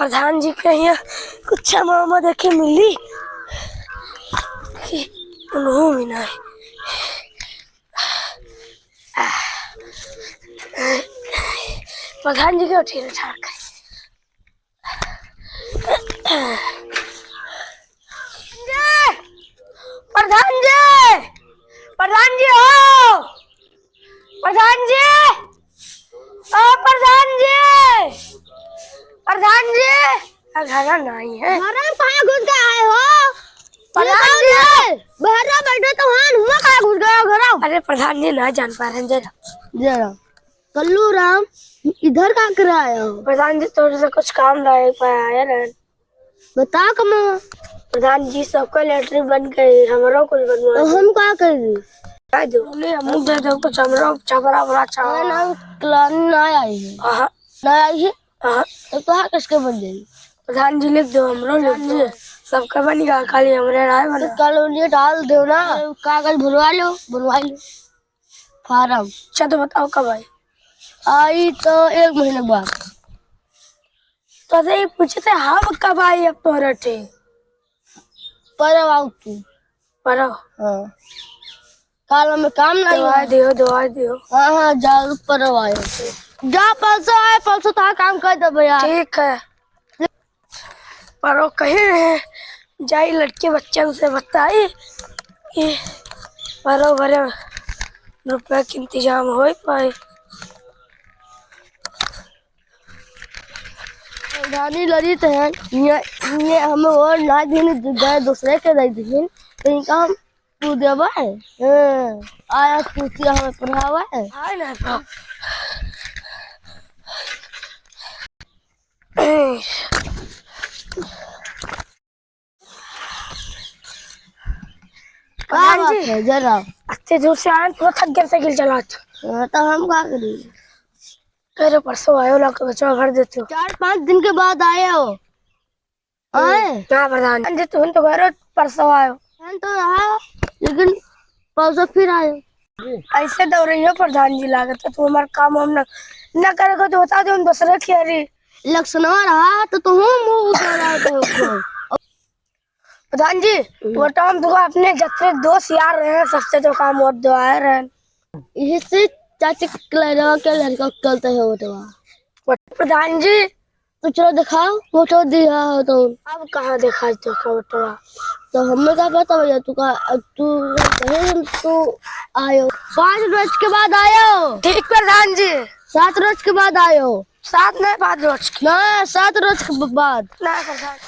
प्रधान जी के यहाँ कुछ मामा देखे मिली कि उन्होंने भी नहीं। प्रधान जी के उठे ठाड़ गए। प्रधान जी, प्रधान जी हो, प्रधान जी, ओ प्रधान जी, प्रधान जी। घर नहीं है। घर में कहाँ घुस के आए हो? प्रधान जी बाहर बैठे तो वहाँ हुआ कहाँ घुस गए हो घर? अरे प्रधान जी ना जान पा रहे हैं जरा। जरा कल्लू राम इधर कहाँ कर आए हो? प्रधान जी थोड़ा सा कुछ काम रहा पाया है। बता कमा। प्रधान जी सबका लेटरिन बन गई, हमारा कुछ बनवा तो हम क्या करेंगे? दो हम दे दो कुछ हमारा छपरा बड़ा चावा ना क्लानी ना आई है। ना आई है तो कहाँ किसके बन जाएगी? प्रधान जी लिख दो, हमरो लिख दो, सबका बन गया, खाली हमरे राय बना। कॉलोनी डाल दो ना, कागज बनवा लो फार्म। अच्छा तो बताओ कब आई? आई तो 1 महीने बाद। तो ये पूछे थे हम कब आई अब तो रटे पर आओ तू पर। हाँ काल में काम नहीं दवाई दियो। हाँ जा पर आए जा परसों आए, परसों था काम कर दो भैया। ठीक है पर वो कहे रहे जाई लड़के बच्चे से बताई कि बरो भरे रुपये के इंतजाम हो पाए। रानी लड़ी तो है ये हमें और ना दिन गए दूसरे के दे दिन तो इनका हम तू देवा है। आया पूछिया हमें पढ़ावा है। आए ना प्रधान जी जरा अच्छे दूर से आए तो थक गया साइकिल चला तो हम क्या करें? कह परसों आयो ला के बच्चा भर देते हो। 4-5 दिन के बाद आए हो। आए क्या प्रधान जी तुम तो कह रहे परसों आयो। तो रहा लेकिन परसों फिर आए। ऐसे दौड़ रही हो प्रधान जी लागत है तो हमारा काम हम न करेगा तो बता दो हम दूसरे की अरे लक्षणवा रहा तो तुम मुंह उठा रहे हो। प्रधान जी वो टाइम तो अपने जत्रे दोस्त यार रहे सबसे तो काम और दो आए रहे इससे चाची के लड़का करते है वो। प्रधान जी तो चलो दिखाओ फोटो दिया हो तो। अब कहाँ देखा तो फोटो? तो हमें क्या पता भैया तू आयो 5 रोज के बाद आयो। ठीक प्रधान जी 7 रोज के बाद आयो। 7 नहीं 5 रोज की ना 7 रोज के बाद ना प्रधान।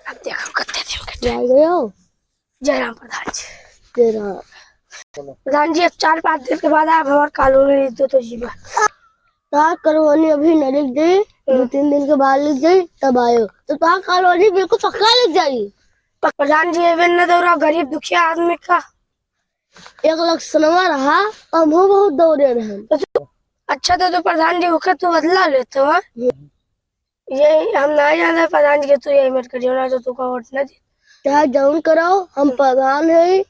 अब देखो कितने दिन गए हो। जयराम प्रधान जी। तेरा प्रधान जी अब 4-5 दिन के बाद आप हमारे कॉलोनी लिख दो तो जी कॉलोनी अभी न लिख दे 2-3 दिन के बाद लिख दे तब आयो तो कॉलोनी बिल्कुल पक्का लिख जाएगी। प्रधान जी न दौरा गरीब दुखिया आदमी का 1 लक्षणवा रहा हम बहुत दौड़े रहे। अच्छा तो प्रधान जी होकर तू बदला लेते हो। ये हम नहीं जानते प्रधान जी के तू यही मत करियो ना तो तू का वोट न दे। चाहे जौन करो हम प्रधान है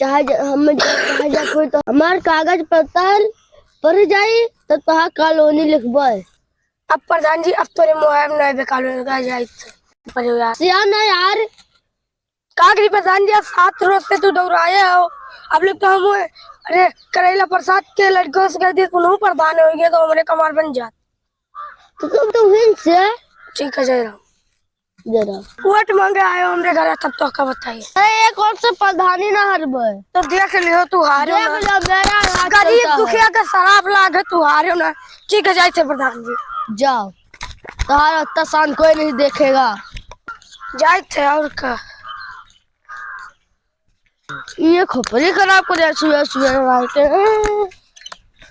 चाहे हम चाहे कोई तो हमार कागज पत्र पढ़ जाई तो तहा कॉलोनी लिखबे। अब प्रधान जी अब तोरे मोबाइल नहीं बे कॉलोनी का जाई पर यार सियान है यार का करी प्रधान जी 7 रोज से तू दौड़ाए हो। अब लोग तो हम अरे करेला प्रसाद के लड़कों से कह दिए तू प्रधान हो गया तो हमारे कमाल बन जात। तो तुम तो हिंद से ठीक है जयराम जरा वोट मांगे आए हो हमरे घर तब तो का बताइए। एक और से प्रधानी ना हरबे तो देख लियो तू हारे देख लो मेरा हाथ गरीब चलता दुखिया का शराब लागे तू हारे ना। ठीक है जाए थे प्रधान जी जाओ तुम्हारा इतना शान कोई नहीं देखेगा। जाए थे और का ये खोपड़ी खराब कर सुबह सुबह